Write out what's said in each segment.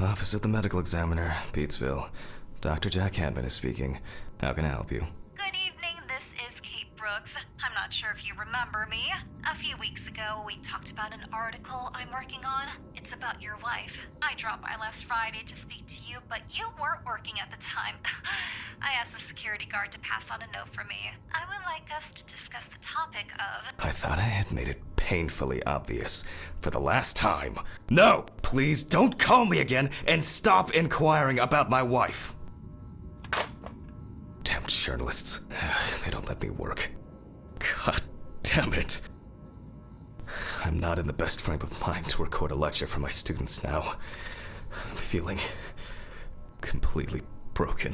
Office of the Medical Examiner, Pete'sville. Dr. Jack Hadman is speaking. How can I help you? Good evening, this is Kate Brooks. I'm not sure if you remember me. A few weeks ago, we talked about an article I'm working on. It's about your wife. I dropped by last Friday to speak to you, but you weren't working at the time. I asked the security guard to pass on a note for me. I would like us to discuss the topic of... I thought I had made it painfully obvious for the last time. No! Please don't call me again and stop inquiring about my wife! Damn journalists. They don't let me work. God damn it. I'm not in the best frame of mind to record a lecture for my students now. I'm feeling completely broken.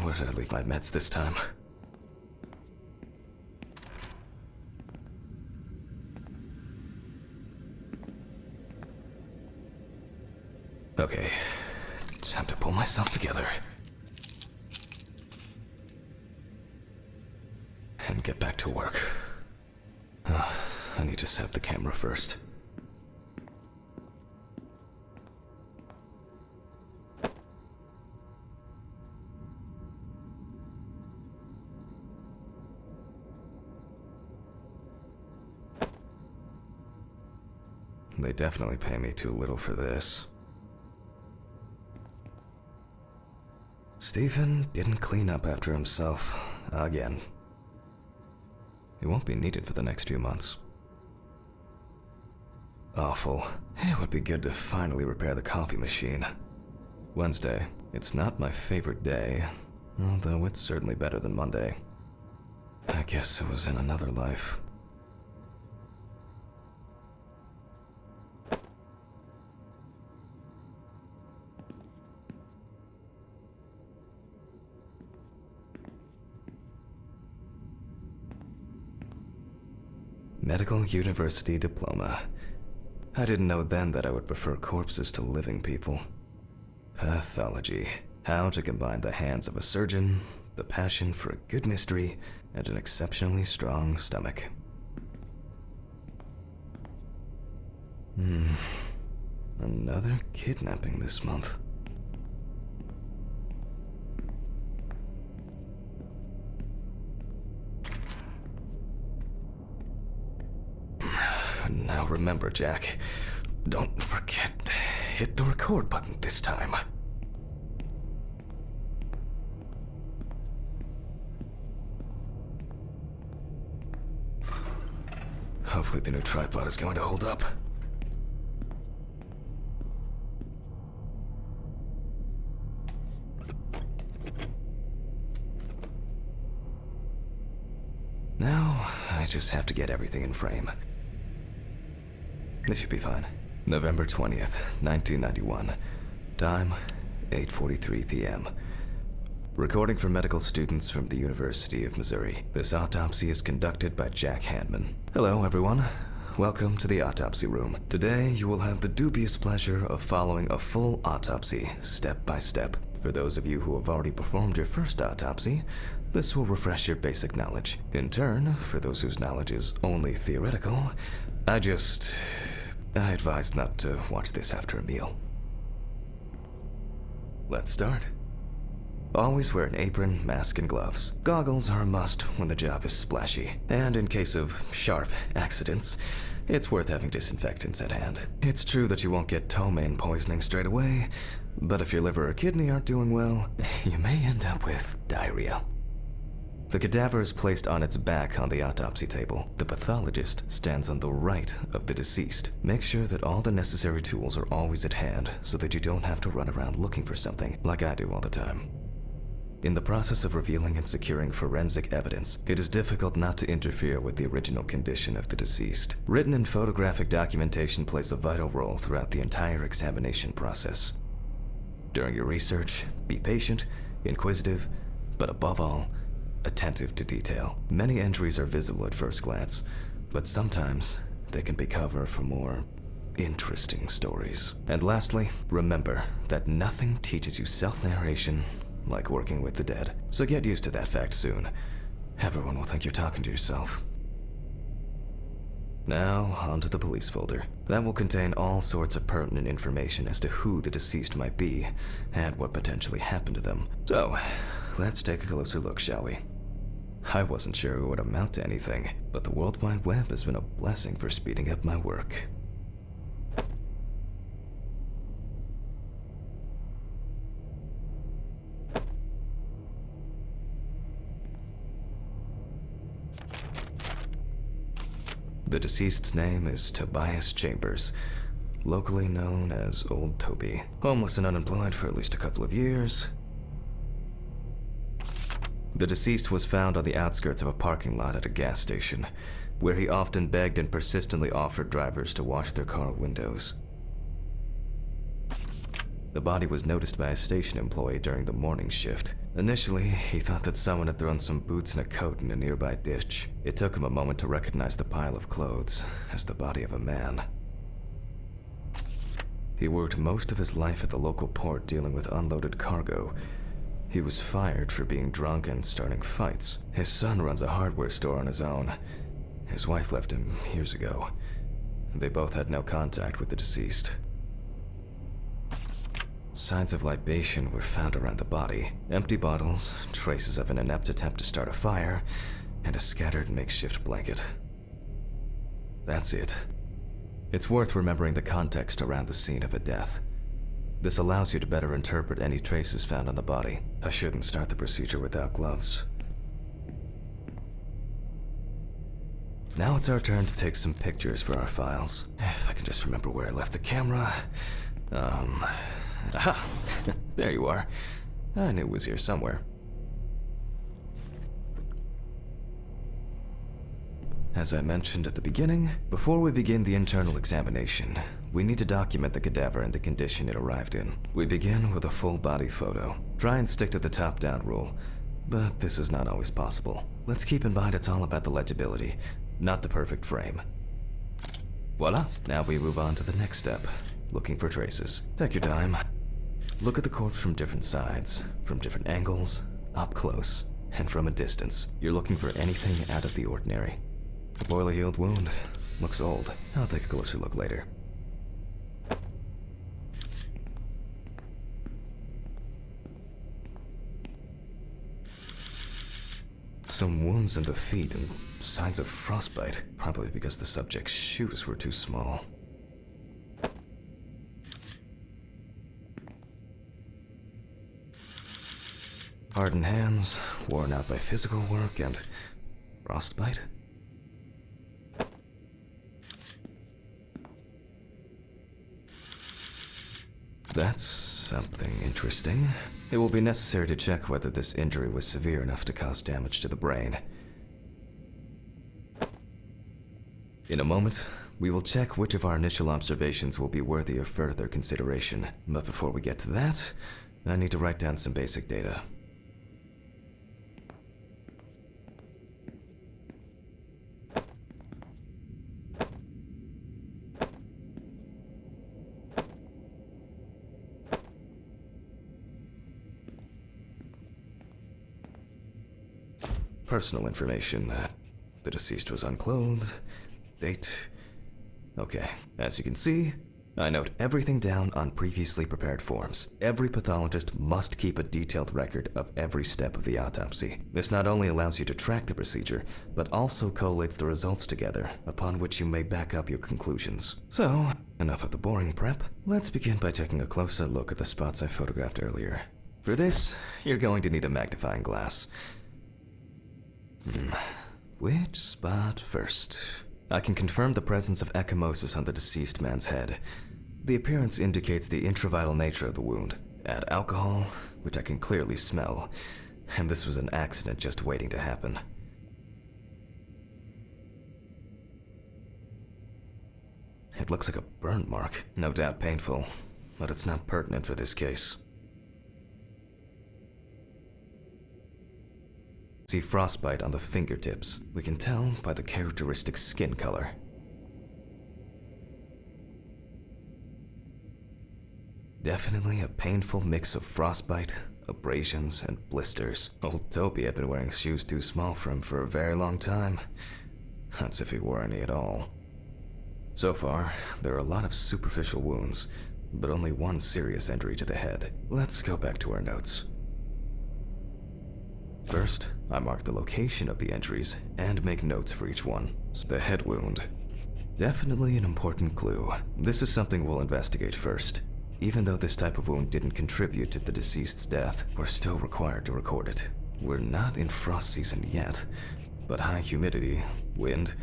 Where did I leave my meds this time? Okay, time to pull myself together. And get back to work. I need to set up the camera first. They definitely pay me too little for this. Stephen didn't clean up after himself again. He won't be needed for the next few months. Awful. It would be good to finally repair the coffee machine. Wednesday. It's not my favorite day, although it's certainly better than Monday. I guess it was in another life. Medical University Diploma. I didn't know then that I would prefer corpses to living people. Pathology. How to combine the hands of a surgeon, the passion for a good mystery, and an exceptionally strong stomach. Another kidnapping this month. Now remember, Jack, don't forget, hit the record button this time. Hopefully the new tripod is going to hold up. Now, I just have to get everything in frame. This should be fine. November 20th, 1991. Time, 8:43 p.m. Recording for medical students from the University of Missouri. This autopsy is conducted by Jack Hadman. Hello, everyone. Welcome to the autopsy room. Today, you will have the dubious pleasure of following a full autopsy, step by step. For those of you who have already performed your first autopsy, this will refresh your basic knowledge. In turn, for those whose knowledge is only theoretical, I advise not to watch this after a meal. Let's start. Always wear an apron, mask, and gloves. Goggles are a must when the job is splashy. And in case of sharp accidents, it's worth having disinfectants at hand. It's true that you won't get ptomaine poisoning straight away, but if your liver or kidney aren't doing well, you may end up with diarrhea. The cadaver is placed on its back on the autopsy table. The pathologist stands on the right of the deceased. Make sure that all the necessary tools are always at hand so that you don't have to run around looking for something, like I do all the time. In the process of revealing and securing forensic evidence, it is difficult not to interfere with the original condition of the deceased. Written and photographic documentation plays a vital role throughout the entire examination process. During your research, be patient, inquisitive, but above all, attentive to detail. Many entries are visible at first glance, but sometimes they can be cover for more interesting stories. And lastly, remember that nothing teaches you self-narration like working with the dead. So get used to that fact soon. Everyone will think you're talking to yourself. Now, onto the police folder. That will contain all sorts of pertinent information as to who the deceased might be and what potentially happened to them. So, let's take a closer look, shall we? I wasn't sure it would amount to anything, but the World Wide Web has been a blessing for speeding up my work. The deceased's name is Tobias Chambers, locally known as Old Toby. Homeless and unemployed for at least a couple of years. The deceased was found on the outskirts of a parking lot at a gas station, where he often begged and persistently offered drivers to wash their car windows. The body was noticed by a station employee during the morning shift. Initially, he thought that someone had thrown some boots and a coat in a nearby ditch. It took him a moment to recognize the pile of clothes as the body of a man. He worked most of his life at the local port dealing with unloaded cargo. He was fired for being drunk and starting fights. His son runs a hardware store on his own. His wife left him years ago. They both had no contact with the deceased. Signs of libation were found around the body. Empty bottles, traces of an inept attempt to start a fire, and a scattered makeshift blanket. That's it. It's worth remembering the context around the scene of a death. This allows you to better interpret any traces found on the body. I shouldn't start the procedure without gloves. Now it's our turn to take some pictures for our files. If I can just remember where I left the camera. Aha! There you are. I knew it was here somewhere. As I mentioned at the beginning, before we begin the internal examination, we need to document the cadaver and the condition it arrived in. We begin with a full body photo. Try and stick to the top-down rule, but this is not always possible. Let's keep in mind it's all about the legibility, not the perfect frame. Voila! Now we move on to the next step, looking for traces. Take your time. Look at the corpse from different sides, from different angles, up close, and from a distance. You're looking for anything out of the ordinary. A poorly healed wound. Looks old. I'll take a closer look later. Some wounds in the feet and signs of frostbite, probably because the subject's shoes were too small. Hardened hands, worn out by physical work, and frostbite? That's something interesting. It will be necessary to check whether this injury was severe enough to cause damage to the brain. In a moment, we will check which of our initial observations will be worthy of further consideration. But before we get to that, I need to write down some basic data. Personal information. The deceased was unclothed. Date. Okay, as you can see, I note everything down on previously prepared forms. Every pathologist must keep a detailed record of every step of the autopsy. This not only allows you to track the procedure, but also collates the results together, upon which you may back up your conclusions. So, enough of the boring prep. Let's begin by taking a closer look at the spots I photographed earlier. For this, you're going to need a magnifying glass. Which spot first? I can confirm the presence of ecchymosis on the deceased man's head. The appearance indicates the intravital nature of the wound. Add alcohol, which I can clearly smell, and this was an accident just waiting to happen. It looks like a burn mark, no doubt painful, but it's not pertinent for this case. See frostbite on the fingertips. We can tell by the characteristic skin color. Definitely a painful mix of frostbite, abrasions, and blisters. Old Toby had been wearing shoes too small for him for a very long time. That's if he wore any at all. So far, there are a lot of superficial wounds, but only one serious injury to the head. Let's go back to our notes. First, I mark the location of the injuries and make notes for each one. The head wound. Definitely an important clue. This is something we'll investigate first. Even though this type of wound didn't contribute to the deceased's death, we're still required to record it. We're not in frost season yet, but high humidity, wind,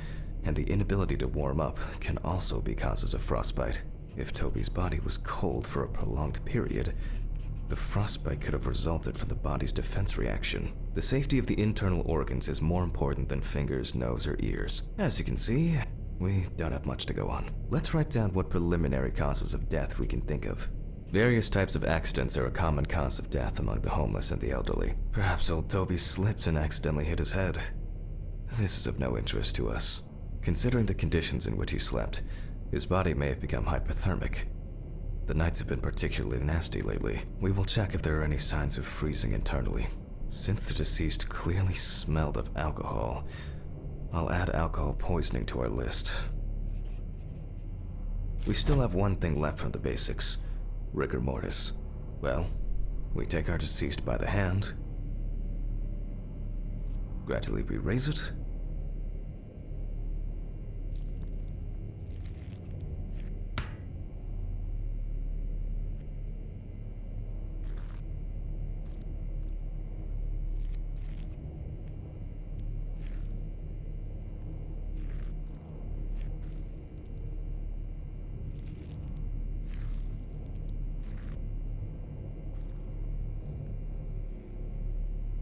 and the inability to warm up can also be causes of frostbite. If Toby's body was cold for a prolonged period, the frostbite could have resulted from the body's defense reaction. The safety of the internal organs is more important than fingers, nose, or ears. As you can see, we don't have much to go on. Let's write down what preliminary causes of death we can think of. Various types of accidents are a common cause of death among the homeless and the elderly. Perhaps old Toby slipped and accidentally hit his head. This is of no interest to us. Considering the conditions in which he slept, his body may have become hypothermic. The nights have been particularly nasty lately. We will check if there are any signs of freezing internally. Since the deceased clearly smelled of alcohol, I'll add alcohol poisoning to our list. We still have one thing left from the basics, rigor mortis. Well, we take our deceased by the hand, gradually we raise it,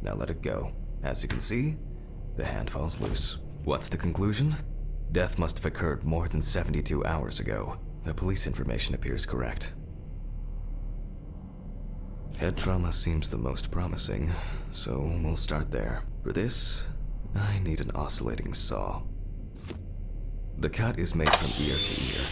now let it go. As you can see, the hand falls loose. What's the conclusion? Death must have occurred more than 72 hours ago. The police information appears correct. Head trauma seems the most promising, so we'll start there. For this, I need an oscillating saw. The cut is made from ear to ear.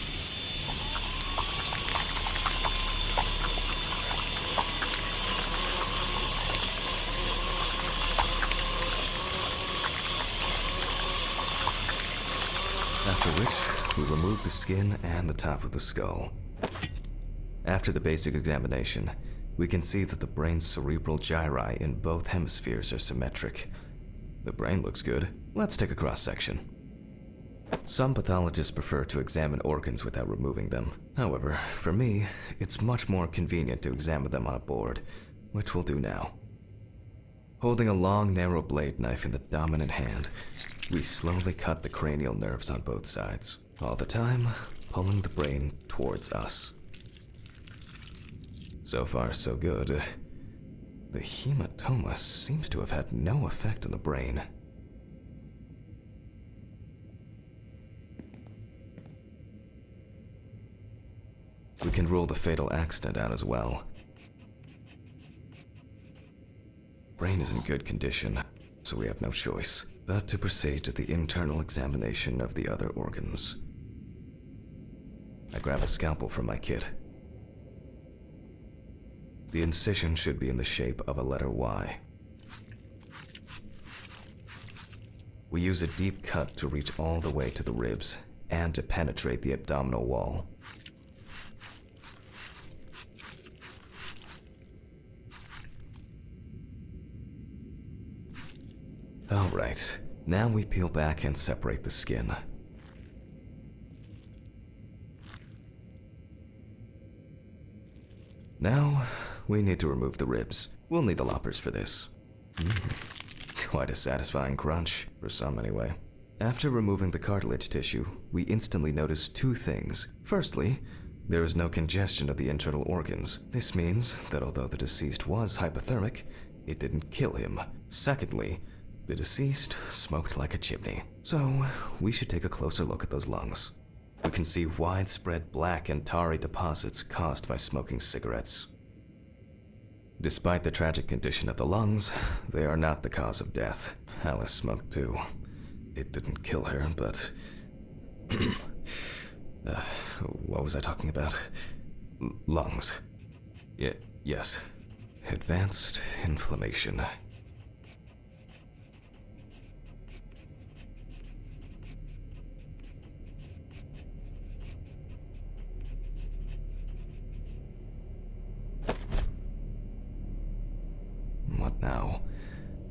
After which, we remove the skin and the top of the skull. After the basic examination, we can see that the brain's cerebral gyri in both hemispheres are symmetric. The brain looks good. Let's take a cross-section. Some pathologists prefer to examine organs without removing them. However, for me, it's much more convenient to examine them on a board, which we'll do now. Holding a long, narrow blade knife in the dominant hand, we slowly cut the cranial nerves on both sides, all the time pulling the brain towards us. So far, so good. The hematoma seems to have had no effect on the brain. We can rule the fatal accident out as well. Brain is in good condition, so we have no choice but to proceed to the internal examination of the other organs. I grab a scalpel from my kit. The incision should be in the shape of a letter Y. We use a deep cut to reach all the way to the ribs and to penetrate the abdominal wall. Alright, now we peel back and separate the skin. Now, we need to remove the ribs. We'll need the loppers for this. Quite a satisfying crunch, for some anyway. After removing the cartilage tissue, we instantly notice two things. Firstly, there is no congestion of the internal organs. This means that although the deceased was hypothermic, it didn't kill him. Secondly, the deceased smoked like a chimney. So, we should take a closer look at those lungs. We can see widespread black and tarry deposits caused by smoking cigarettes. Despite the tragic condition of the lungs, they are not the cause of death. Alice smoked too. It didn't kill her, but... what was I talking about? Lungs. Yes. Advanced inflammation.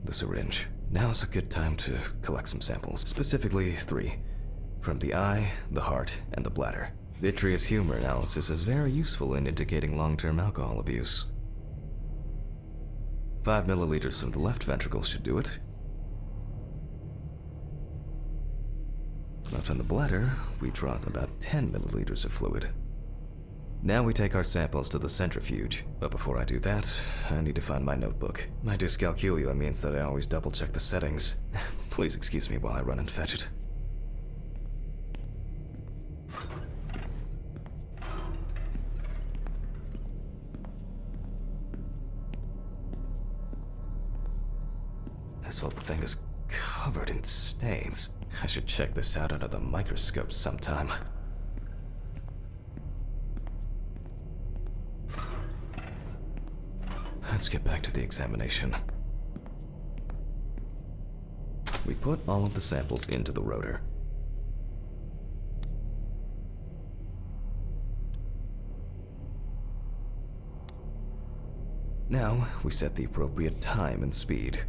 the syringe. Now's a good time to collect some samples, specifically 3. From the eye, the heart, and the bladder. Vitreous humor analysis is very useful in indicating long-term alcohol abuse. 5 milliliters from the left ventricle should do it. Now from the bladder, we draw about 10 milliliters of fluid. Now we take our samples to the centrifuge, but before I do that, I need to find my notebook. My dyscalculia means that I always double-check the settings. Please excuse me while I run and fetch it. This whole thing is covered in stains. I should check this out under the microscope sometime. Let's get back to the examination. We put all of the samples into the rotor. Now, we set the appropriate time and speed.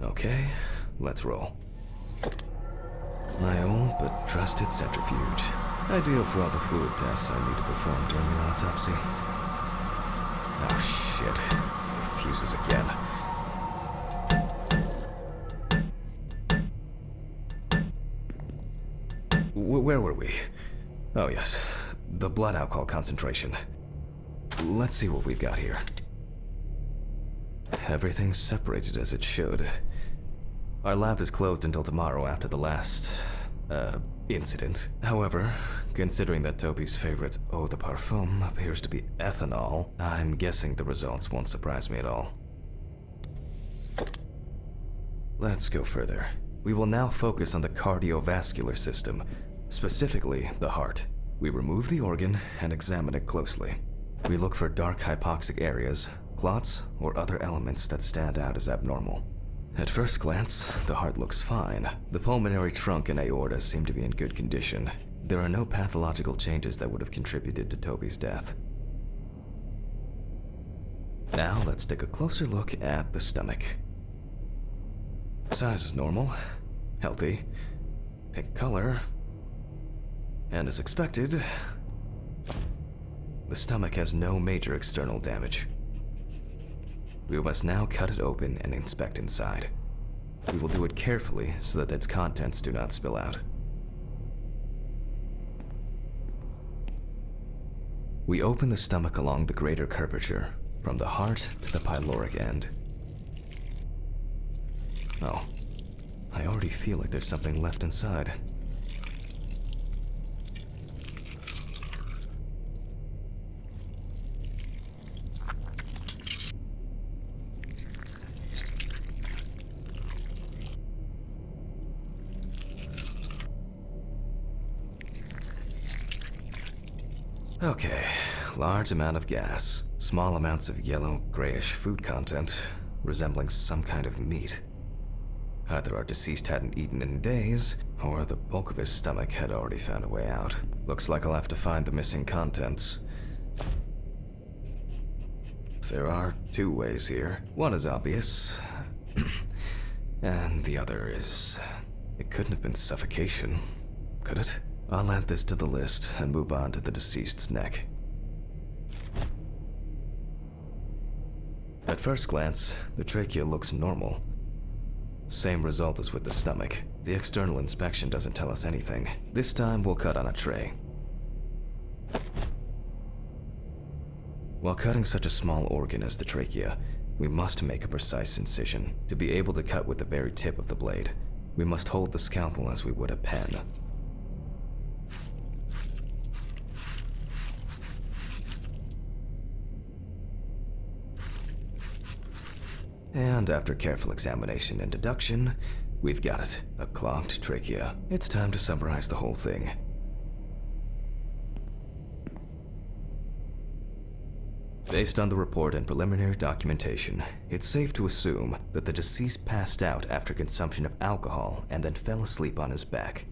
Okay, let's roll. My old but trusted centrifuge. Ideal for all the fluid tests I need to perform during an autopsy. Oh shit, the fuses again. Where were we? Oh yes, the blood alcohol concentration. Let's see what we've got here. Everything's separated as it should. Our lab is closed until tomorrow after the last, incident. However, considering that Toby's favorite eau de parfum appears to be ethanol, I'm guessing the results won't surprise me at all. Let's go further. We will now focus on the cardiovascular system, specifically the heart. We remove the organ and examine it closely. We look for dark hypoxic areas, clots, or other elements that stand out as abnormal. At first glance, the heart looks fine. The pulmonary trunk and aorta seem to be in good condition. There are no pathological changes that would have contributed to Toby's death. Now let's take a closer look at the stomach. Size is normal, healthy, pink color, and as expected, the stomach has no major external damage. We must now cut it open and inspect inside. We will do it carefully so that its contents do not spill out. We open the stomach along the greater curvature, from the heart to the pyloric end. Oh, I already feel like there's something left inside. Okay, large amount of gas, small amounts of yellow, grayish food content, resembling some kind of meat. Either our deceased hadn't eaten in days, or the bulk of his stomach had already found a way out. Looks like I'll have to find the missing contents. There are 2 ways here. One is obvious, and the other is... It couldn't have been suffocation, could it? I'll add this to the list and move on to the deceased's neck. At first glance, the trachea looks normal. Same result as with the stomach. The external inspection doesn't tell us anything. This time we'll cut on a tray. While cutting such a small organ as the trachea, we must make a precise incision. To be able to cut with the very tip of the blade, we must hold the scalpel as we would a pen. And after careful examination and deduction, we've got it, a clogged trachea. It's time to summarize the whole thing. Based on the report and preliminary documentation, it's safe to assume that the deceased passed out after consumption of alcohol and then fell asleep on his back.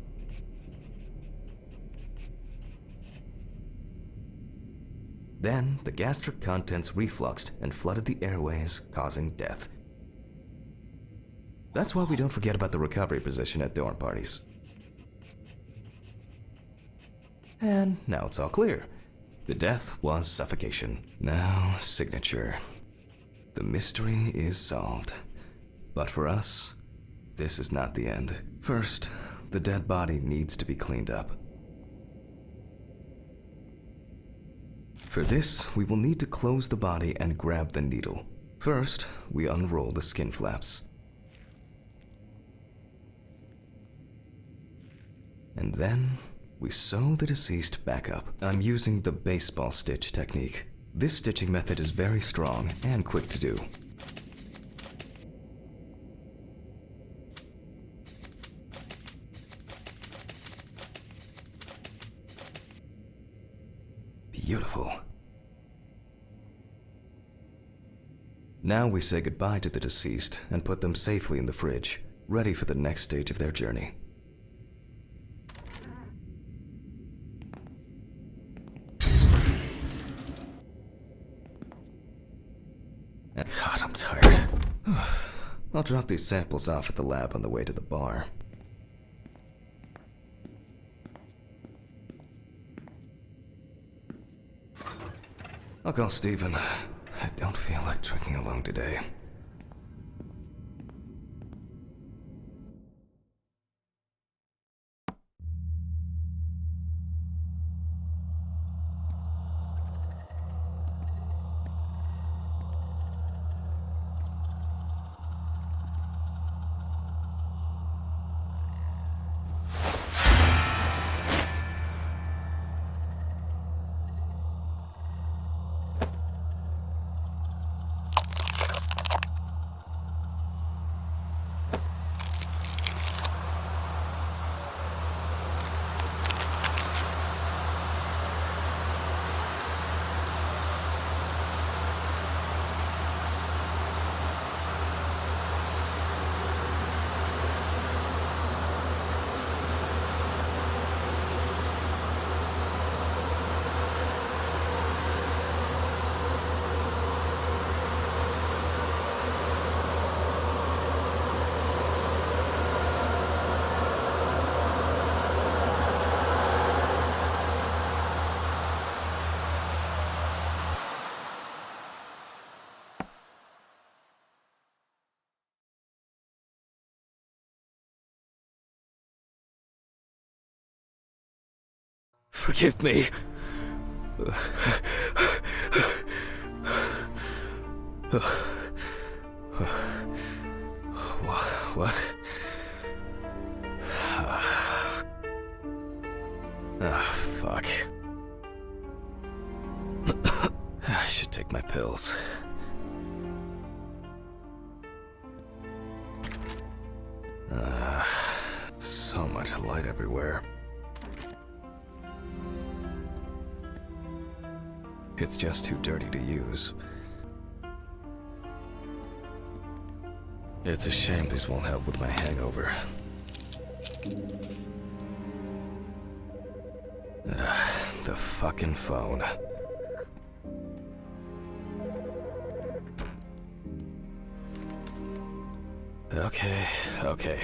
Then, the gastric contents refluxed and flooded the airways, causing death. That's why we don't forget about the recovery position at dorm parties. And now it's all clear. The death was suffocation. Now, signature. The mystery is solved. But for us, this is not the end. First, the dead body needs to be cleaned up. For this, we will need to close the body and grab the needle. First, we unroll the skin flaps. And then, we sew the deceased back up. I'm using the baseball stitch technique. This stitching method is very strong and quick to do. Beautiful. Now we say goodbye to the deceased and put them safely in the fridge, ready for the next stage of their journey. God, I'm tired. I'll drop these samples off at the lab on the way to the bar. I'll call Steven. I don't feel like drinking alone today. Forgive me. What? Fuck. I should take my pills. So much light everywhere. It's just too dirty to use. It's a shame these won't help with my hangover. The fucking phone. Okay.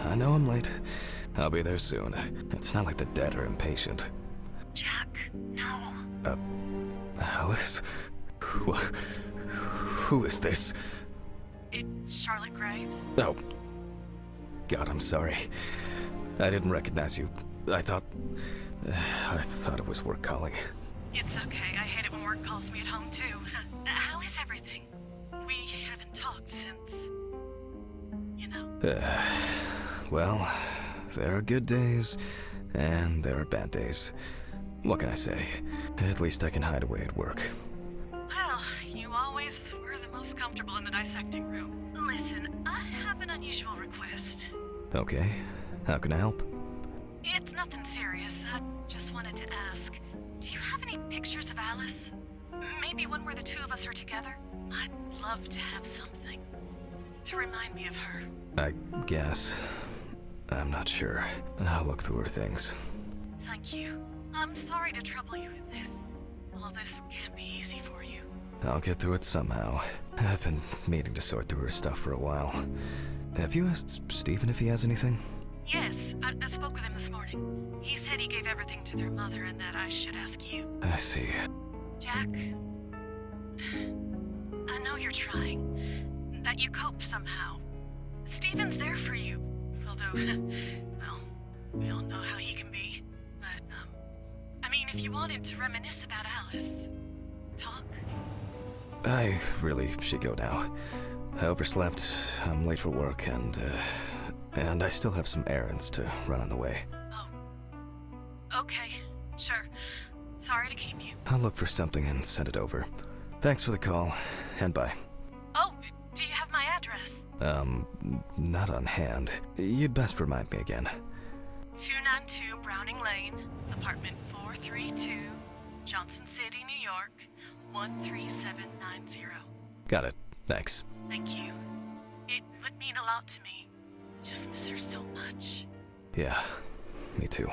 I know I'm late. I'll be there soon. It's not like the dead are impatient. Jack, no. Alice? Who is this? It's Charlotte Graves. Oh. God, I'm sorry. I didn't recognize you. I thought it was work calling. It's okay. I hate it when work calls me at home, too. How is everything? We haven't talked since... you know. Well, there are good days, and there are bad days. What can I say? At least I can hide away at work. Well, you always were the most comfortable in the dissecting room. Listen, I have an unusual request. Okay, how can I help? It's nothing serious. I just wanted to ask, do you have any pictures of Alice? Maybe one where the two of us are together? I'd love to have something to remind me of her. I guess. I'm not sure. I'll look through her things. Thank you. I'm sorry to trouble you with this. All this can't be easy for you. I'll get through it somehow. I've been meaning to sort through her stuff for a while. Have you asked Stephen if he has anything? Yes, I spoke with him this morning. He said he gave everything to their mother and that I should ask you. I see. Jack, I know you're trying, that you cope somehow. Stephen's there for you, although, well, we all know how he can be. But, I mean, if you wanted to reminisce about Alice, talk. I really should go now. I overslept, I'm late for work, and I still have some errands to run on the way. Oh. Okay, sure. Sorry to keep you. I'll look for something and send it over. Thanks for the call, and bye. Oh, do you have my address? Not on hand. You'd best remind me again. 292 Browning Lane, apartment 432, Johnson City, New York, 13790. Got it. Thanks. Thank you. It would mean a lot to me. Just miss her so much. Yeah, me too.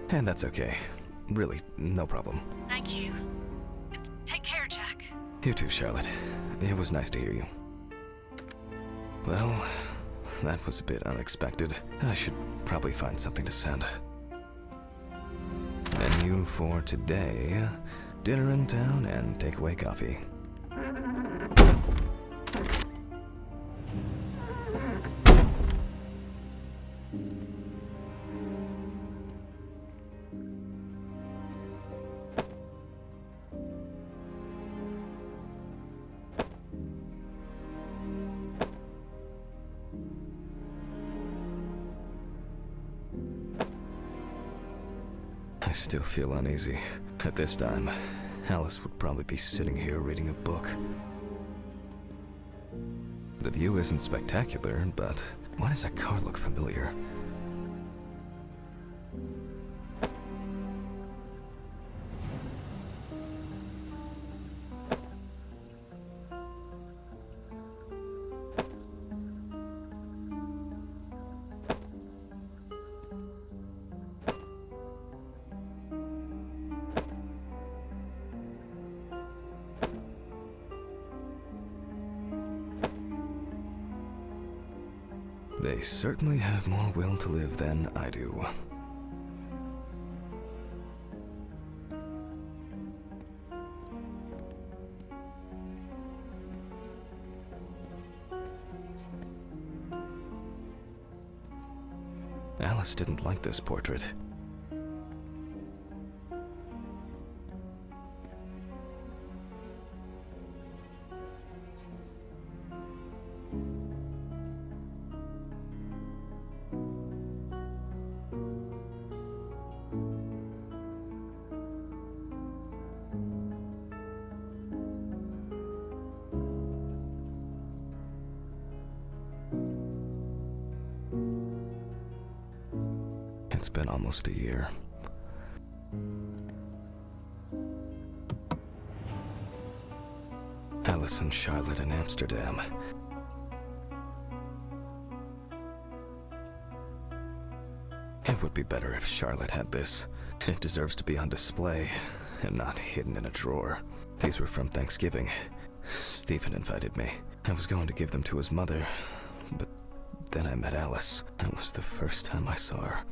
And that's okay. Really, no problem. Thank you. Take care, Jack. You too, Charlotte. It was nice to hear you. Well, that was a bit unexpected. I should probably find something to send. Menu for today: dinner in town and takeaway coffee. I still feel uneasy. At this time, Alice would probably be sitting here reading a book. The view isn't spectacular, but why does that car look familiar? They certainly have more will to live than I do. Alice didn't like this portrait. It's been almost a year. Alice and Charlotte in Amsterdam. It would be better if Charlotte had this. It deserves to be on display and not hidden in a drawer. These were from Thanksgiving. Stephen invited me. I was going to give them to his mother, but then I met Alice. That was the first time I saw her.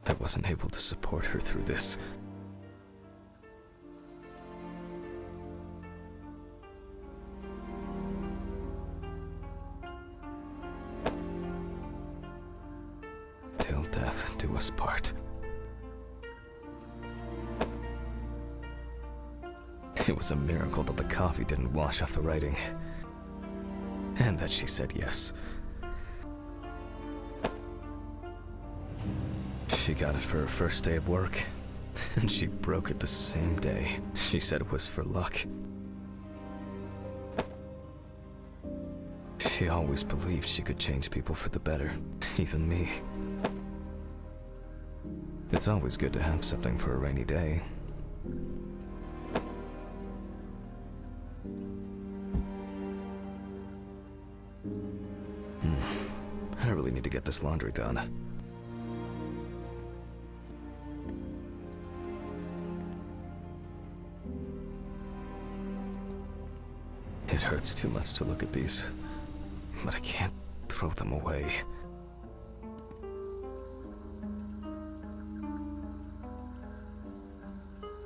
I wasn't able to support her through this. Till death do us part. It was a miracle that the coffee didn't wash off the writing. And that she said yes. She got it for her first day of work, and she broke it the same day. She said it was for luck. She always believed she could change people for the better, even me. It's always good to have something for a rainy day. need to get this laundry done. It hurts too much to look at these, but I can't throw them away.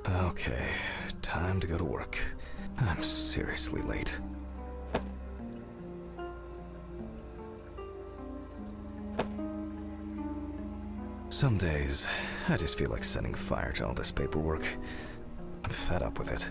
Okay, time to go to work. I'm seriously late. Some days, I just feel like setting fire to all this paperwork. I'm fed up with it.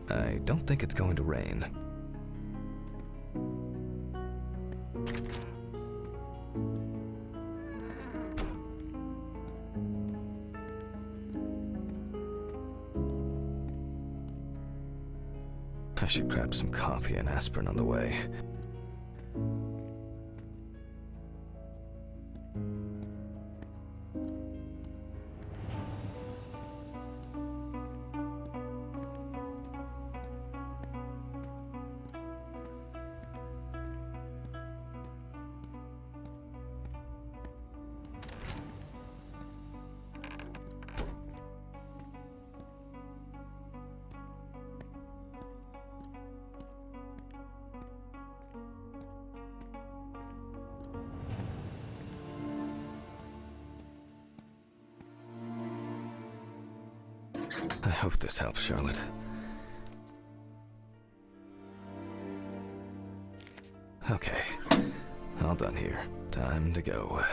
I don't think it's going to rain. I should grab some coffee and aspirin on the way. I hope this helps, Charlotte. Okay, all done here. Time to go.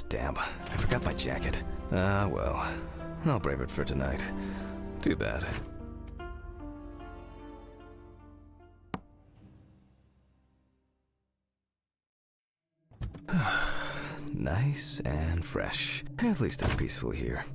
Damn, I forgot my jacket. Ah, well, I'll brave it for tonight. Too bad. Nice and fresh. At least it's peaceful here.